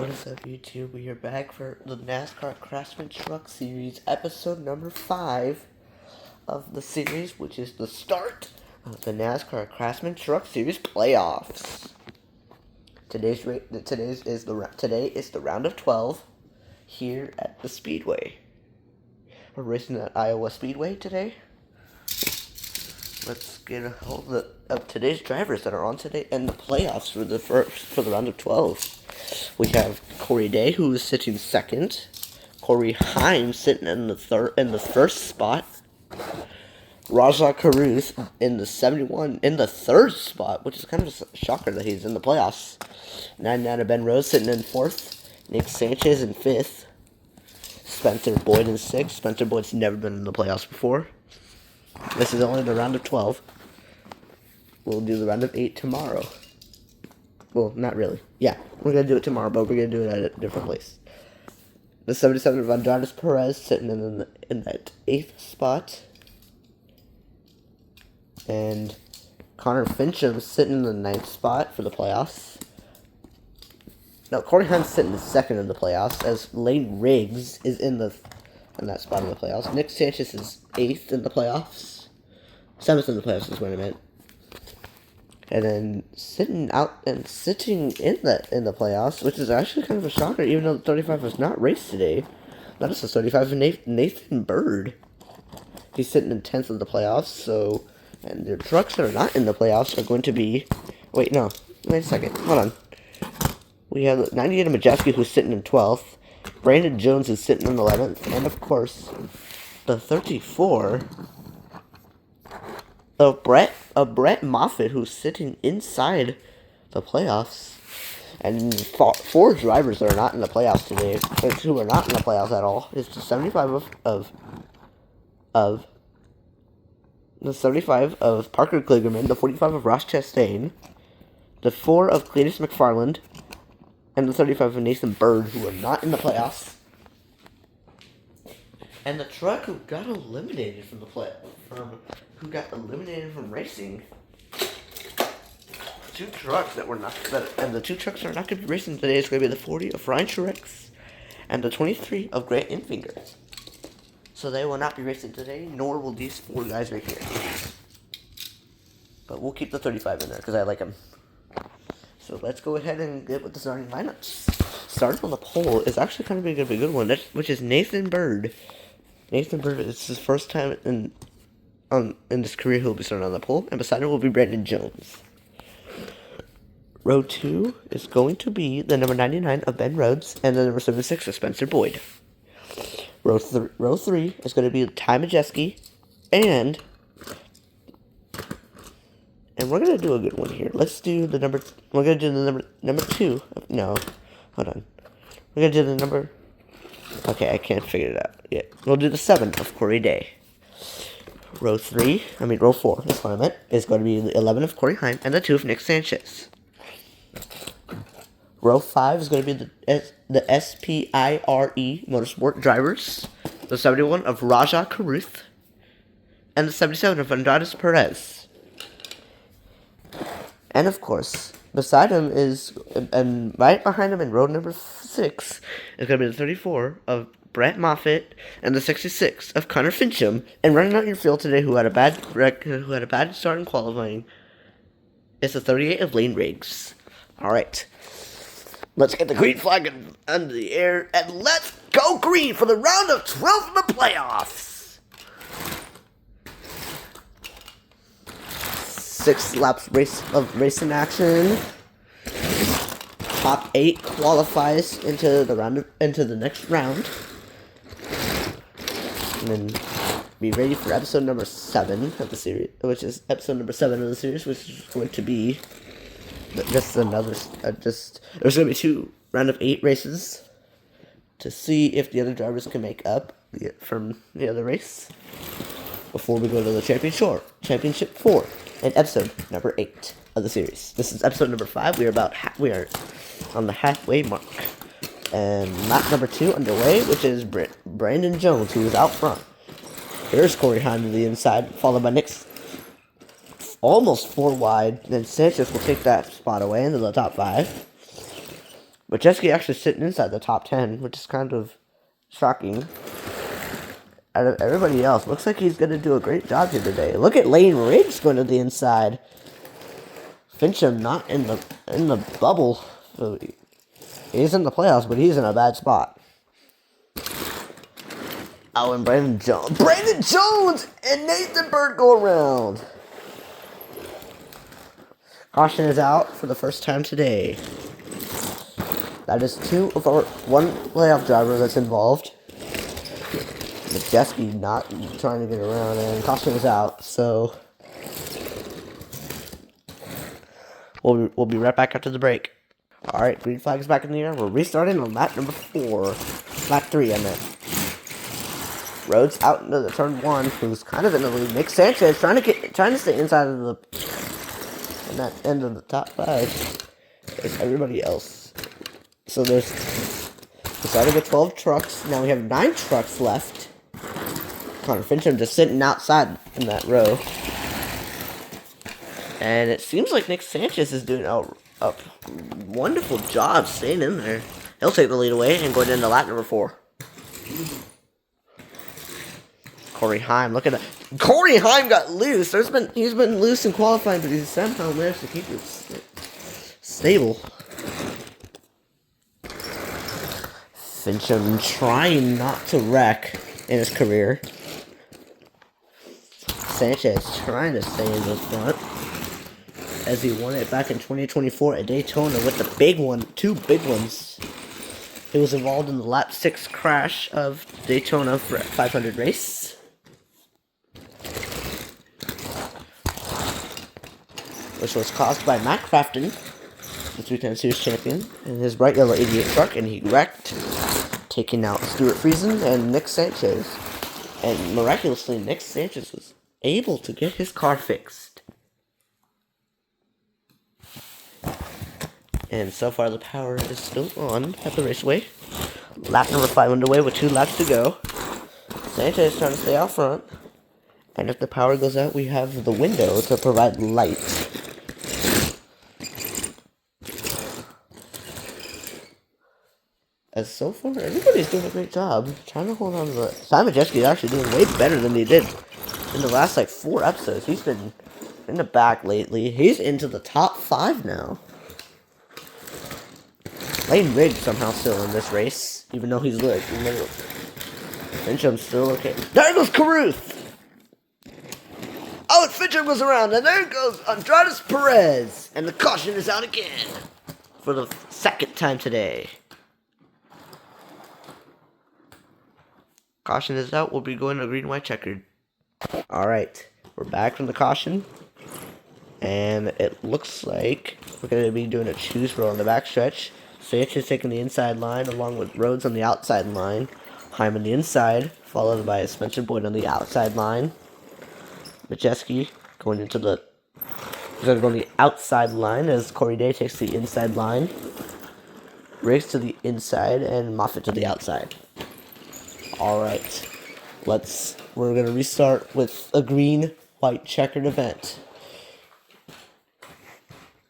What is up, YouTube? We are back for the NASCAR Craftsman Truck Series, episode number 5 of the series, which is the start of the NASCAR Craftsman Truck Series playoffs. Today is the round of 12 here at the Speedway. We're racing at Iowa Speedway today. Let's get a hold of today's drivers that are on today and the playoffs for the round of 12. We have Corey Day, who is sitting second. Corey Heim sitting in the first spot. Rajah Caruth in the third spot, which is kind of a shocker that he's in the playoffs. 99 Ben Rose sitting in fourth. Nick Sanchez in fifth. Spencer Boyd in sixth. Spencer Boyd's never been in the playoffs before. This is only the round of 12. We'll do the round of 8 tomorrow. Well, not really. Yeah, we're going to do it tomorrow, but we're going to do it at a different place. The 77 of Andrade Perez sitting in that 8th spot. And Connor Fincham sitting in the 9th spot for the playoffs. No, Corey Hunt's sitting in second in the playoffs, as Lane Riggs is in that spot in the playoffs. Nick Sanchez is 8th in the playoffs. 7th in the playoffs is what I meant. And then sitting in the playoffs, which is actually kind of a shocker, even though the 35 was not raced today. Notice the 35 of Nathan Bird. He's sitting in 10th in the playoffs, and the trucks that are not in the playoffs are going to be... Wait a second, hold on. We have 98 of Majeski, who's sitting in 12th. Brandon Jones is sitting in 11th. And, of course, the 34... Brett Moffitt, who's sitting inside the playoffs, and four drivers that are not in the playoffs today, who are not in the playoffs at all, is the 75 of Parker Kligerman, the 45 of Ross Chastain, the 4 of Cletus McFarland, and the 35 of Nathan Bird, who are not in the playoffs. And the truck who got eliminated from racing. Two trucks and the two trucks that are not going to be racing today is going to be the 40 of Ryan Truex and the 23 of Grant Enfinger. So they will not be racing today, nor will these 4 guys right here. But we'll keep the 35 in there because I like him. So let's go ahead and get with the starting lineups. Starting on the pole is actually kind of going to be a good one, which is Nathan Bird. Nathan Bird, it's his first time in his career he'll be starting on the pole, and beside him will be Brandon Jones. Row 2 is going to be the number 99 of Ben Rhodes and the number 76 of Spencer Boyd. Row 3 is going to be Ty Majeski, and we're going to do a good one here. We're going to do the number 2. No, hold on. We're going to do the number... Okay, I can't figure it out yet. We'll do the 7 of Corey Day. Row 4, that's what I meant, is going to be the 11 of Corey Heim and the 2 of Nick Sanchez. Row 5 is going to be the SPIRE Motorsport drivers, the 71 of Rajah Caruth, and the 77 of Andrade Perez. And of course, beside him and right behind him in row number 6 is going to be the 34 of Brett Moffitt and the 66 of Connor Fincham. And running out your field today, who had a bad start in qualifying, is the 38 of Lane Riggs. All right, let's get the green flag under the air and let's go green for the round of 12 in the playoffs. 6 laps of racing action. Top 8 qualifies into the next round. And then be ready for episode number 7 of the series, which is episode number 7 of the series, which is going to be there's going to be 2 round of 8 races to see if the other drivers can make up from the other race before we go to the championship 4 and episode number 8 of the series. This is episode number 5. We are on the halfway mark. And lap number 2 underway, which is Brandon Jones, who is out front. Here's Corey Heim to the inside, followed by Nick's almost 4 wide. Then Sanchez will take that spot away into the top 5. Majeski actually sitting inside the top 10, which is kind of shocking. Out of everybody else, looks like he's going to do a great job here today. Look at Lane Ridge going to the inside. Fincham not in the bubble. So he's in the playoffs, but he's in a bad spot. Oh, and Brandon Jones and Nathan Bird go around. Caution is out for the first time today. That is two of our one playoff driver that's involved. Majeski not trying to get around, and caution is out. So we'll be right back after the break. All right, green flag is back in the air. We're restarting on lap number 4, lap 3. I meant. Rhodes out into the turn 1, who's kind of in the lead. Nick Sanchez trying to stay inside of that end of the top 5. There's everybody else. So we started with 12 trucks. Now we have 9 trucks left. Connor Fincham just sitting outside in that row. And it seems like Nick Sanchez is doing a wonderful job staying in there. He'll take the lead away and go into lap number 4. Corey Heim, look at that. Corey Heim got loose. He's been loose in qualifying, but he's somehow managed to keep it stable. Fincham trying not to wreck in his career. Sanchez trying to stay in the front as he won it back in 2024 at Daytona with the big one, 2 big ones. He was involved in the lap 6 crash of Daytona 500 race. Which was caused by Matt Craftsman, the 3-time series champion, in his bright yellow 88 truck, and he wrecked, taking out Stuart Friesen and Nick Sanchez. And miraculously, Nick Sanchez was able to get his car fixed. And so far, the power is still on at the raceway. Lap number 5 underway with 2 laps to go. Sanchez trying to stay out front. And if the power goes out, we have the window to provide light. As so far, everybody's doing a great job trying to hold on to the... Simon Majeski is actually doing way better than he did in the last, 4 episodes. He's been in the back lately. He's into the top 5 now. Lane Ridge somehow still in this race, even though he's lit. Fincham's still okay. There goes Caruth! Oh, and Fincham goes around, and there goes Andrades Perez. And the caution is out again for the 2nd time today. Caution is out. We'll be going to green-white checkered. Alright. We're back from the caution. And it looks like we're going to be doing a choose row on the backstretch. Sanchez taking the inside line along with Rhodes on the outside line. Heim on the inside, followed by Spencer Boyd on the outside line. Majeski going on the outside line as Corey Day takes the inside line. Riggs to the inside and Moffitt to the outside. Alright, we're going to restart with a green-white checkered event.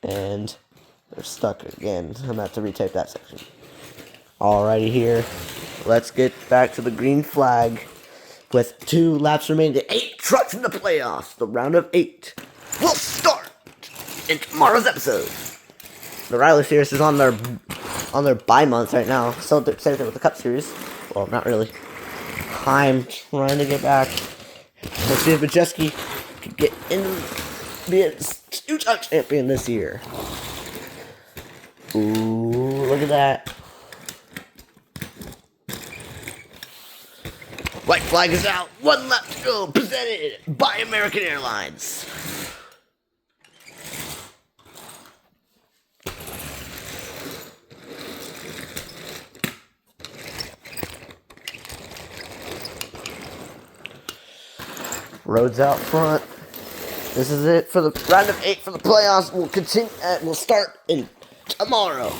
And they're stuck again. I'm going to have to retake that section. Alrighty here, let's get back to the green flag with 2 laps remaining. 8 trucks in the playoffs. The round of 8 will start in tomorrow's episode. The Riley Series is on their bye months right now. So the same thing with the Cup Series. Well, not really. Heim trying to get back. Let's see if Majeski can get in, be a 2-time champion this year. Ooh, look at that. White flag is out. 1 lap to go. Presented by American Airlines. Rhodes out front. This is it for the round of 8 for the playoffs. We'll continue. We'll start tomorrow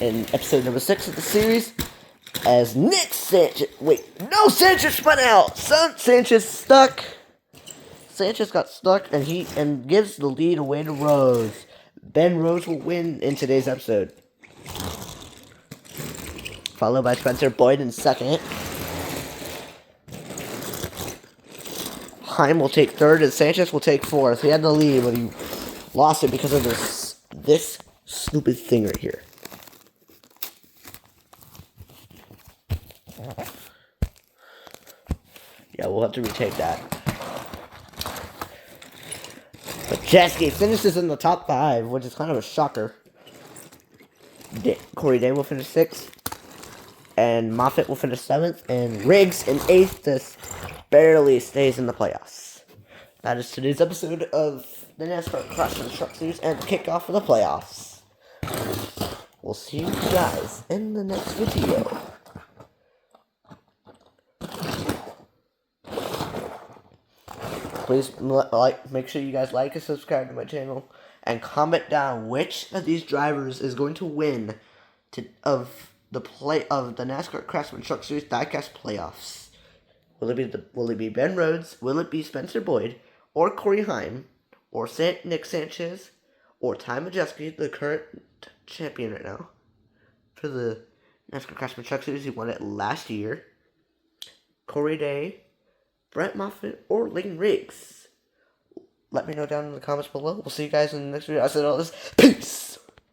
in episode number 6 of the series. As Nick Sanchez, Sanchez spun out. Sanchez stuck. Sanchez got stuck, and gives the lead away to Rhodes. Ben Rhodes will win in today's episode. followed by Spencer Boyd in second. Heim will take third, and Sanchez will take fourth. He had the lead, but he lost it because of this stupid thing right here. Yeah, we'll have to retake that. But Jeske finishes in the top 5, which is kind of a shocker. Corey Day will finish 6th. And Moffitt will finish 7th. And Riggs in 8th just barely stays in the playoffs. That is today's episode of the NASCAR Craftsman Truck Series and kickoff for the playoffs. We'll see you guys in the next video. Please make sure you guys like and subscribe to my channel, and comment down which of these drivers is going to win of the NASCAR Craftsman Truck Series Diecast playoffs. Will it be Ben Rhodes? Will it be Spencer Boyd, or Corey Heim, or Nick Sanchez, or Ty Majeski, the current champion right now for the NASCAR Craftsman Truck Series? He won it last year. Corey Day, Brett Moffitt, or Layton Riggs? Let me know down in the comments below. We'll see you guys in the next video. I said all this. Peace!